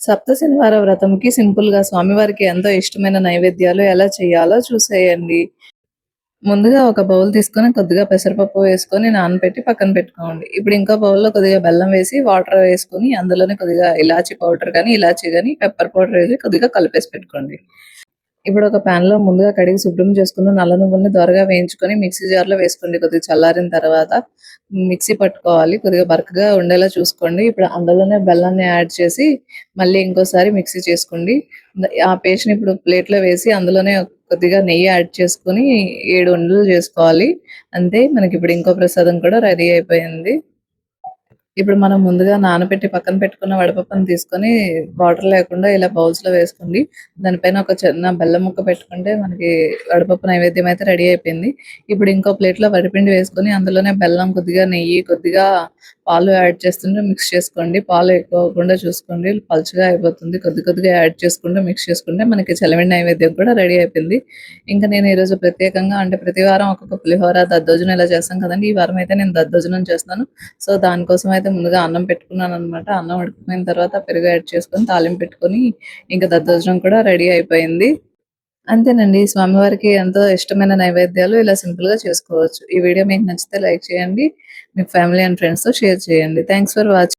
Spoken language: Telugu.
సప్త శనివార వ్రతంకి సింపుల్‌గా స్వామివారికి ఎంతో ఇష్టమైన నైవేద్యాలు ఎలా చేయాలో చూసేయండి. ముందుగా ఒక బౌల్ తీసుకొని కొద్దిగా పెసరపప్పు వేసుకొని నానబెట్టి పక్కన పెట్టుకోండి. ఇప్పుడు ఇంకో బౌల్‌లో కొద్దిగా బెల్లం వేసి వాటర్ వేసుకొని అందులోనే కొద్దిగా ఇలాచీ పౌడర్ గాని, ఇలాచీ గాని, పెప్పర్ పౌడర్ వేసి కొద్దిగా కలిపేసి పెట్టుకోండి. ఇప్పుడు ఒక పాన్‌లో ముందుగా కడిగి శుభ్రం చేసుకున్న నల్ల నువ్వుల్ని దోరగా వేయించుకొని మిక్సీ జార్‌లో వేసుకోండి. కొద్దిగా చల్లారిన తర్వాత మిక్సీ పట్టుకోవాలి. కొద్దిగా బరకగా ఉండేలా చూసుకోండి. ఇప్పుడు అందులోనే బెల్లాన్ని యాడ్ చేసి మళ్ళీ ఇంకోసారి మిక్సీ చేసుకోండి. ఆ పేస్ట్‌ని ఇప్పుడు ప్లేట్‌లో వేసి అందులోనే కొద్దిగా నెయ్యి యాడ్ చేసుకొని 7 ఉండలు చేసుకోవాలి. అంతే మనకిప్పుడు ఇంకో ప్రసాదం కూడా రెడీ అయిపోయింది. ఇప్పుడు మనం ముందుగా నానబెట్టి పక్కన పెట్టుకున్న వడపప్పును తీసుకొని వాటర్ లేకుండా ఇలా బౌల్స్‌లో వేసుకోండి. దానిపైన ఒక చిన్న బెల్లం ముక్క పెట్టుకుంటే మనకి వడపప్పు నైవేద్యం అయితే రెడీ అయిపోయింది. ఇప్పుడు ఇంకో ప్లేట్‌లో వరిపిండి వేసుకొని అందులోనే బెల్లం, కొద్దిగా నెయ్యి, కొద్దిగా పాలు యాడ్ చేస్తుంటే మిక్స్ చేసుకోండి. పాలు ఎక్కువ అవ్వకుండా చూసుకోండి. పలుచగా అయిపోతుంది. కొద్ది కొద్దిగా యాడ్ చేసుకుంటూ మిక్స్ చేసుకుంటే మనకి చలివిడి నైవేద్యం కూడా రెడీ అయిపోయింది. ఇంకా నేను ఈరోజు ప్రత్యేకంగా అంటే ప్రతి వారం ఒక్కొక్క పులిహోర, దద్దోజనం ఇలా చేస్తాం కదండీ! ఈ వారం అయితే నేను దద్దోజనం చేస్తున్నాను. సో, దానికోసం అయితే ముందుగా అన్నం పెట్టుకున్నాననమాట. అన్నం ఉడికిపోయిన తర్వాత పెరుగు యాడ్ చేసుకొని, తాలింపు పెట్టుకొని, ఇంక దద్దోజనం కూడా రెడీ అయిపోయింది. అంతేనండి. స్వామివారికి ఎంతో ఇష్టమైన నైవేద్యాలు ఇలా సింపుల్‌గా చేసుకోవచ్చు. ఈ వీడియో మీకు నచ్చితే లైక్ చేయండి. మీ ఫ్యామిలీ అండ్ ఫ్రెండ్స్‌తో షేర్ చేయండి. Thanks for watching.